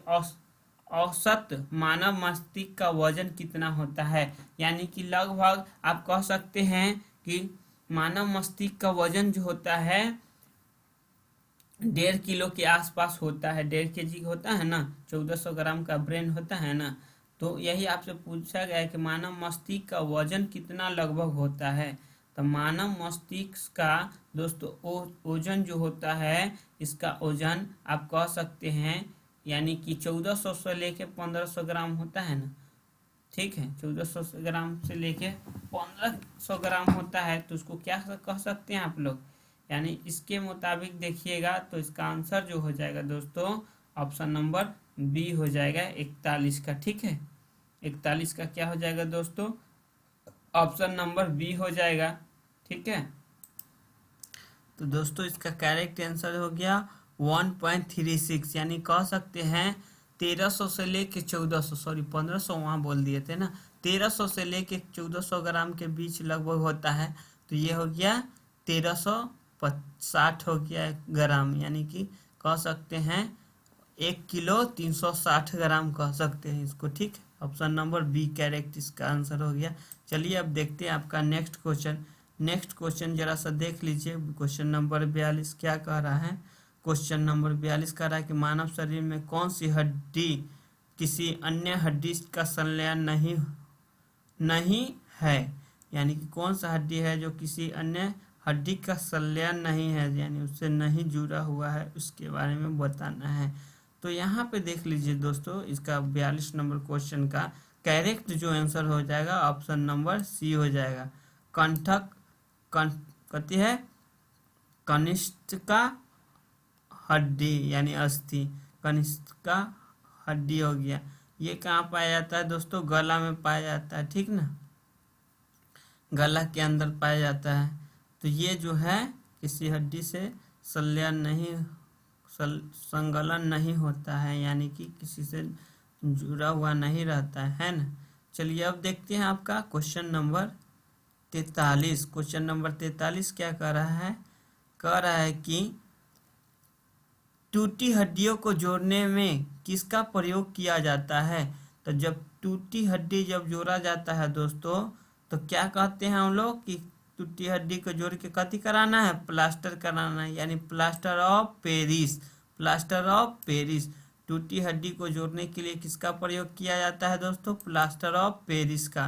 औसत मानव मस्तिष्क का वजन कितना होता है? यानी कि लगभग आप कह सकते हैं कि मानव मस्तिष्क का वजन जो होता है 1.5 किलो के आसपास होता है। 1.5 kg होता है ना, 1400 ग्राम का ब्रेन होता है ना। तो यही आपसे पूछा गया है कि मानव मस्तिष्क का वजन कितना लगभग होता है। तो मानव मस्तिष्क का दोस्तों ओजन जो होता है, इसका ओजन आप कह सकते हैं यानी कि 1400 से लेके 1500 ग्राम होता है ना, ठीक है। 1400 ग्राम से लेके 1500 ग्राम होता है, तो उसको क्या कह सकते हैं आप लोग, यानी इसके मुताबिक देखिएगा तो इसका आंसर जो हो जाएगा दोस्तों ऑप्शन नंबर बी हो जाएगा 41 का, ठीक है। 41 का क्या हो जाएगा दोस्तों, ऑप्शन नंबर बी हो जाएगा, ठीक है। तो दोस्तों इसका करेक्ट आंसर हो गया 1.36, यानी कह सकते हैं 1300 से लेके 1400, सॉरी 1500 वहाँ बोल दिए थे ना, 1300 से लेके 1400 ग्राम के बीच लगभग होता है। तो ये हो गया 1360 हो गया ग्राम, यानी कि कह सकते हैं 1 किलो 360 ग्राम कह सकते हैं इसको, ठीक। ऑप्शन नंबर बी करेक्ट इसका आंसर हो गया। चलिए अब देखते हैं आपका नेक्स्ट क्वेश्चन। नेक्स्ट क्वेश्चन जरा सा देख लीजिए, क्वेश्चन नंबर 42 क्या कह रहा है। क्वेश्चन नंबर 42 कह रहा है कि मानव शरीर में कौन सी हड्डी किसी अन्य हड्डी का संलयन नहीं है, यानी कि कौन सा हड्डी है जो किसी अन्य हड्डी का संलयन नहीं है, यानी उससे नहीं जुड़ा हुआ है, उसके बारे में बताना है। तो यहाँ पे देख लीजिए दोस्तों, इसका 42 नंबर क्वेश्चन का करेक्ट जो आंसर हो जाएगा ऑप्शन नंबर सी हो जाएगा। कंठक कहती है कनिष्ठिका हड्डी, यानी अस्थि, कनिष्ठिका हड्डी हो गया। ये कहाँ पाया जाता है दोस्तों, गला में पाया जाता है, ठीक ना, गला के अंदर पाया जाता है। तो ये जो है किसी हड्डी से संलयन नहीं होता है, यानी कि किसी से जुड़ा हुआ नहीं रहता है ना। चलिए अब देखते हैं आपका क्वेश्चन नंबर 43। क्वेश्चन नंबर 43 क्या कह रहा है कि टूटी हड्डियों को जोड़ने में किसका प्रयोग किया जाता है। तो जब टूटी हड्डी जब जोड़ा जाता है दोस्तों, तो क्या कहते हैं हम लोग कि टूटी हड्डी को जोड़ के कथी कराना है, प्लास्टर कराना है, यानी plaster of Paris. Plaster of Paris, टूटी हड्डी को जोड़ने के लिए किसका प्रयोग किया जाता है दोस्तों, प्लास्टर ऑफ पेरिस का।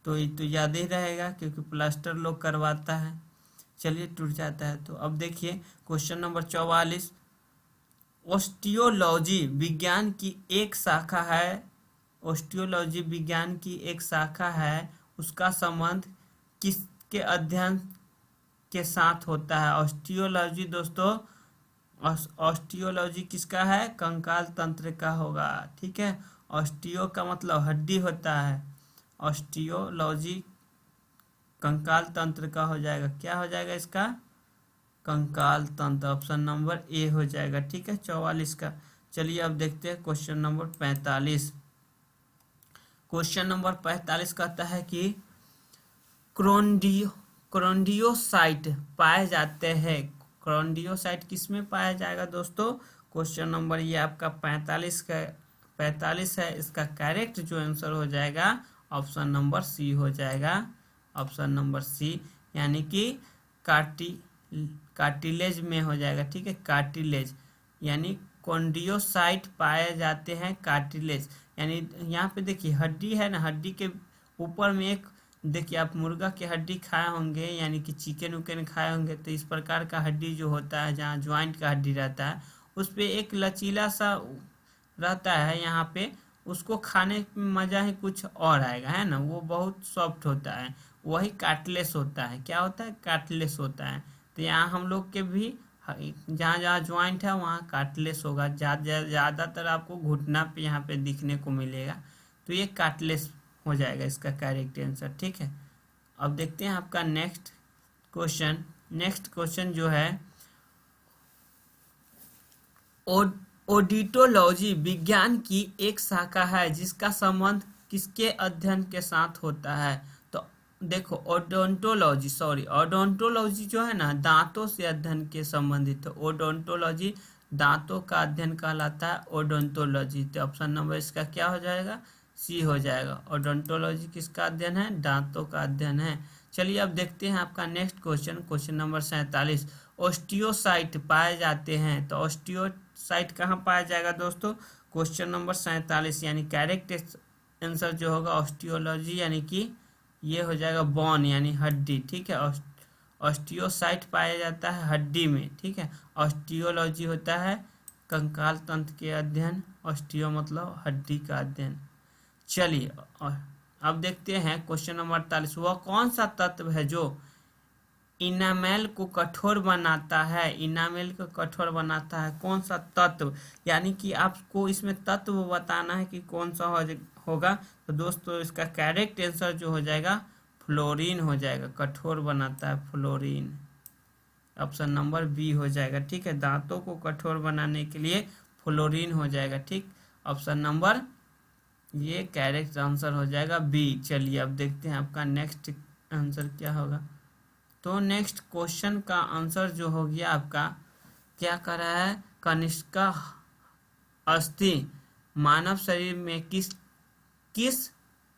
तो ये तो याद ही रहेगा क्योंकि प्लास्टर लोग करवाता है। चलिए टूट जाता है। तो अब देखिए क्वेश्चन नंबर 44, ऑस्टियोलॉजी विज्ञान की एक शाखा है, ऑस्टियोलॉजी विज्ञान की एक शाखा है, उसका संबंध किसके अध्ययन के साथ होता है। ऑस्टियोलॉजी दोस्तों, ऑस्टियोलॉजी किसका है, कंकाल तंत्र का होगा, ठीक है। ऑस्टियो का मतलब हड्डी होता है, ऑस्टियोलॉजी कंकाल तंत्र का हो जाएगा, क्या हो जाएगा इसका, कंकाल तंत्र। ऑप्शन नंबर ए हो जाएगा, ठीक है, 44 का। चलिए अब देखते हैं क्वेश्चन नंबर 45। क्वेश्चन नंबर 45 कहता है कि क्रोंडियोसाइट पाए जाते हैं। क्रोंडियोसाइट किस में पाया जाएगा दोस्तों, क्वेश्चन नंबर ये आपका 45 है। इसका करेक्ट जो आंसर हो जाएगा ऑप्शन नंबर सी हो जाएगा, ऑप्शन नंबर सी, यानी कि कार्टिलेज में हो जाएगा, ठीक है, कार्टिलेज, यानी कॉन्डियोसाइट पाए जाते हैं कार्टिलेज, यानी यहाँ पे देखिए हड्डी है ना, हड्डी के ऊपर में एक देखिए आप मुर्गा की हड्डी खाए होंगे, यानी कि चिकन उकन खाए होंगे, तो इस प्रकार का हड्डी जो होता है जहाँ ज्वाइंट का हड्डी रहता है उस पर एक लचीला सा रहता है यहाँ पे, उसको खाने में मज़ा ही कुछ और आएगा, है ना, वो बहुत सॉफ्ट होता है, वही कार्टिलेज होता है। क्या होता है, कार्टिलेज होता है। तो यहाँ हम लोग के भी जहाँ जहाँ ज्वाइंट है वहाँ कार्टिलेज होगा, ज़्यादातर आपको घुटना पे यहाँ पे दिखने को मिलेगा। तो ये कार्टिलेज हो जाएगा इसका करेक्ट आंसर, ठीक है। अब देखते हैं आपका नेक्स्ट क्वेश्चन। नेक्स्ट क्वेश्चन जो है ओडिटोलॉजी विज्ञान की एक शाखा है जिसका संबंध किसके अध्ययन के साथ होता है। तो देखो ओडोंटोलॉजी जो है ना, दांतों से अध्ययन के संबंधित है। ओडोंटोलॉजी दांतों का अध्ययन कहलाता है ओडोंटोलॉजी। तो ऑप्शन नंबर इसका क्या हो जाएगा, सी हो जाएगा। ओडोंटोलॉजी किसका अध्ययन है, दांतों का अध्ययन है। चलिए अब देखते हैं आपका next question, question number 47। Osteocyte पाए जाते हैं, तो ऑस्टियोसाइट कहाँ पाया जाएगा दोस्तों, क्वेश्चन नंबर 47, यानी करेक्ट आंसर जो होगा ऑस्टियोलॉजी, यानी कि ये हो जाएगा बोन यानी हड्डी, ठीक है। ऑस्टियोसाइट पाया जाता है हड्डी में, ठीक है। ऑस्टियोलॉजी होता है कंकाल तंत्र के अध्ययन, ऑस्टियो मतलब हड्डी का अध्ययन। चलिए अब देखते हैं क्वेश्चन नंबर 48। वह कौन सा तत्व है जो इनामेल को कठोर बनाता है? इनामेल को कठोर बनाता है कौन सा तत्व, यानी कि आपको इसमें तत्व बताना है कि कौन सा होगा। तो दोस्तों इसका करेक्ट आंसर जो हो जाएगा फ्लोरीन हो जाएगा, कठोर बनाता है फ्लोरीन। ऑप्शन नंबर बी हो जाएगा, ठीक है। दांतों को कठोर बनाने के लिए फ्लोरीन हो जाएगा, ठीक। ऑप्शन नंबर ये करेक्ट आंसर हो जाएगा बी। चलिए अब देखते हैं आपका नेक्स्ट आंसर क्या होगा। तो नेक्स्ट क्वेश्चन का आंसर जो हो गया आपका क्या कर रहा है, कनिष्का अस्थि मानव शरीर में किस किस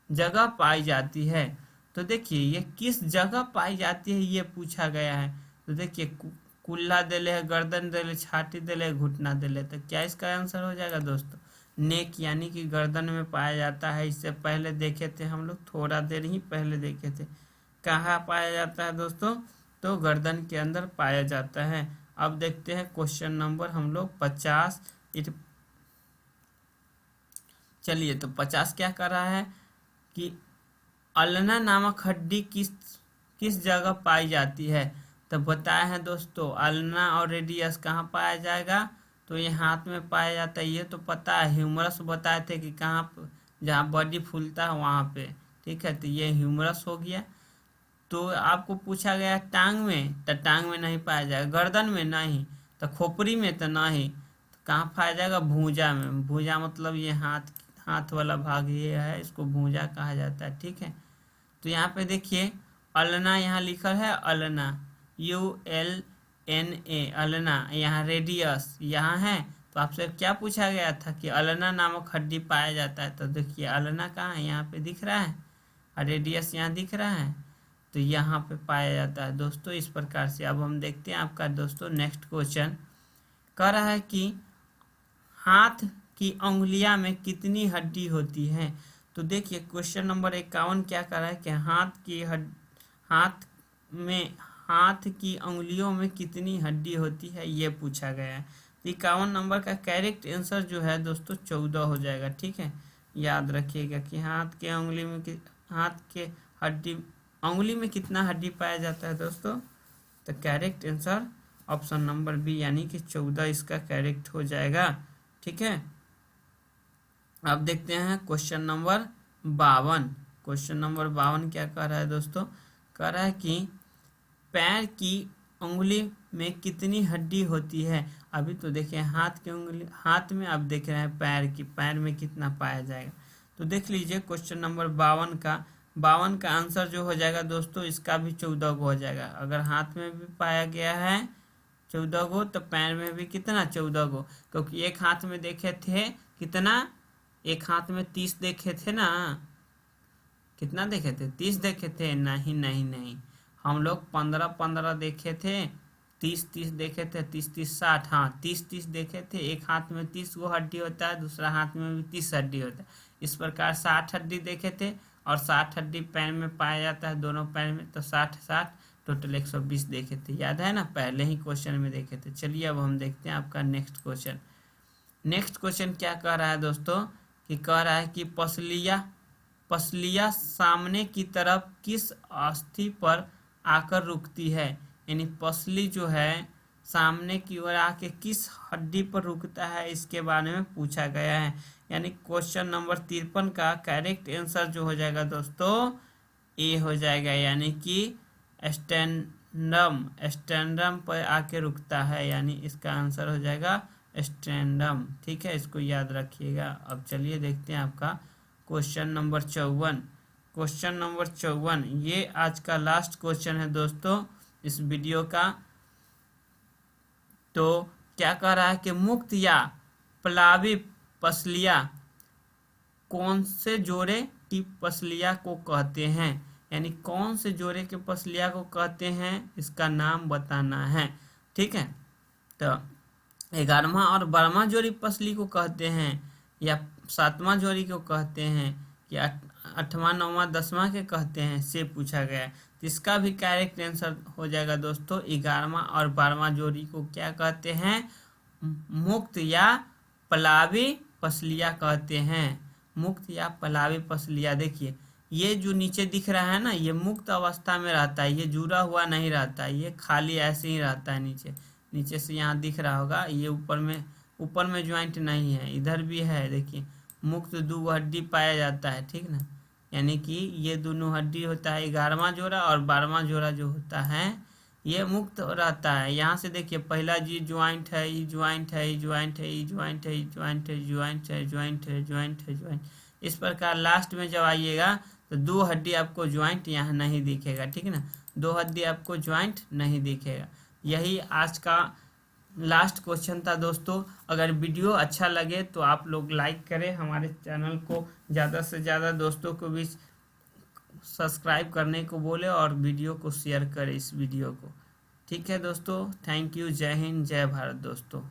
जगह पाई जाती है? तो देखिए ये किस जगह पाई जाती है ये पूछा गया है। तो देखिए कुल्ला देले है, गर्दन देले, छाती देले, घुटना देले, तो क्या इसका आंसर हो जाएगा दोस्तों नेक, यानी कि गर्दन में पाया जाता है। इससे पहले देखे थे हम लोग, थोड़ा देर ही पहले देखे थे। कहाँ पाया जाता है दोस्तों? तो गर्दन के अंदर पाया जाता है। अब देखते हैं क्वेश्चन नंबर हम लोग 50। चलिए तो 50 क्या कर रहा है कि अल्ना नामक हड्डी किस किस जगह पाई जाती है? तो बताया है दोस्तों अल्ना और रेडियस कहाँ पाया जाएगा? तो ये हाथ में पाया जाता है, ये तो पता है। ह्यूमरस बताए थे कि कहाँ, जहाँ बॉडी फूलता है वहाँ पे, ठीक है। तो ये ह्यूमरस हो गया। तो आपको पूछा गया टांग में, तो टांग में नहीं पाया जाएगा, गर्दन में नहीं, तो खोपड़ी में तो नहीं, तो कहाँ पाया जाएगा? भूजा में। भूजा मतलब ये हाथ हाथ वाला भाग ये है, इसको भूजा कहा जाता है, ठीक है। तो यहाँ पे देखिए अल्ना यहाँ लिखा है, अल्ना ULNA अल्ना, यहाँ रेडियस यहाँ है। तो आपसे क्या पूछा गया था कि अल्ना नामक हड्डी पाया जाता है, तो देखिए अल्ना कहाँ है, यहाँ पे दिख रहा है, और रेडियस यहाँ दिख रहा है, तो यहाँ पे पाया जाता है दोस्तों। इस प्रकार से अब हम देखते हैं आपका दोस्तों नेक्स्ट क्वेश्चन कह रहा है कि हाथ की उंगलियां में कितनी हड्डी होती है? तो देखिए क्वेश्चन नंबर 51 क्या कर रहा है कि हाथ की उंगलियों में कितनी हड्डी होती है ये पूछा गया है। तो 51 नंबर का करेक्ट आंसर जो है दोस्तों 14 हो जाएगा, ठीक है। याद रखिएगा कि हाथ के हड्डी उंगली में कितना हड्डी पाया जाता है दोस्तों? तो correct answer option number B यानी कि 14 इसका करेक्ट हो जाएगा, ठीक है। अब देखते हैं क्वेश्चन नंबर 52। क्वेश्चन नंबर 52 क्या कह रहा है दोस्तों? कह रहा है कि पैर की उंगली में कितनी हड्डी होती है? अभी तो देखिए हाथ की उंगली, हाथ में आप देख रहे हैं पैर में कितना पाया जाएगा। तो देख लीजिए क्वेश्चन नंबर 52 का आंसर जो हो जाएगा दोस्तों इसका भी 14 को हो जाएगा। अगर हाथ में भी पाया गया है 14 को, तो पैर में भी कितना 14 को, क्योंकि एक हाथ में देखे थे कितना, एक हाथ में 30 देखे थे ना, कितना देखे थे? 30 देखे थे? नहीं नहीं नहीं, हम लोग 15-15 देखे थे, 30-30 देखे थे, 30-30 60, हाँ 30-30 देखे थे। एक हाथ में 30 को हड्डी होता है, दूसरा हाथ में भी 30 हड्डी होता है। इस प्रकार 60 हड्डी देखे थे, और 60 हड्डी पैर में पाया जाता है, दोनों पैर में, तो 60-60 टोटल 120 देखे थे। याद है ना, पहले ही क्वेश्चन में देखे थे। चलिए अब हम देखते हैं आपका नेक्स्ट क्वेश्चन। नेक्स्ट क्वेश्चन क्या कह रहा है दोस्तों कि कह रहा है कि पसलियाँ सामने की तरफ किस अस्थि पर आकर रुकती है? यानी पसली जो है सामने की ओर आके किस हड्डी पर रुकता है, इसके बारे में पूछा गया है। यानी क्वेश्चन नंबर 53 का करेक्ट आंसर जो हो जाएगा दोस्तों ए हो जाएगा, यानी कि स्टेंडम पर आके रुकता है, यानी इसका आंसर हो जाएगा स्टेंडम, ठीक है। इसको याद रखिएगा। अब चलिए देखते हैं आपका क्वेश्चन नंबर 54। क्वेश्चन नंबर 54 ये आज का लास्ट क्वेश्चन है दोस्तों इस वीडियो का। तो क्या कह रहा है कि मुक्त या पलावी पसलियाँ कौन से जोड़े की पसलियाँ को कहते हैं? यानी कौन से जोड़े के पसलियाँ को कहते हैं, इसका नाम बताना है, ठीक है। तो 11वां और 12वां जोड़ी पसली को कहते हैं, या 7वां जोड़ी को कहते हैं, या 8वां 9वां 10वां के कहते हैं से पूछा गया है। तो इसका भी करेक्ट आंसर हो जाएगा दोस्तों 11वां और 12वां जोड़ी को क्या कहते हैं? मुक्त या पलावी पसलिया कहते हैं। मुक्त या पलावी पसलिया। देखिए ये जो नीचे दिख रहा है ना, ये मुक्त अवस्था में रहता है, ये जुड़ा हुआ नहीं रहता है, ये खाली ऐसे ही रहता है। नीचे नीचे से यहाँ दिख रहा होगा, ये ऊपर में ज्वाइंट नहीं है, इधर भी है। देखिए मुक्त दो हड्डी पाया जाता है, ठीक ना, यानी कि ये दोनों हड्डी होता है 11वां जोड़ा, और 12वां जोड़ा जो होता है ये मुक्त रहता है। यहाँ से देखिए पहला जी ज्वाइंट है, ई ज्वाइंट है, ई ज्वाइंट है, ई ज्वाइंट है, ई ज्वाइंट है, ज्वाइंट है, ज्वाइंट है, ज्वाइंट है, ज्वाइंट। इस प्रकार लास्ट में जब आइएगा तो दो हड्डी आपको ज्वाइंट यहाँ नहीं दिखेगा, ठीक ना, दो हड्डी आपको ज्वाइंट नहीं दिखेगा। यही आज का लास्ट क्वेश्चन था दोस्तों। अगर वीडियो अच्छा लगे तो आप लोग लाइक करें, हमारे चैनल को ज़्यादा से ज़्यादा दोस्तों को भी सब्सक्राइब करने को बोले, और वीडियो को शेयर करें इस वीडियो को। ठीक है दोस्तों, थैंक यू, जय हिंद, जय भारत दोस्तों।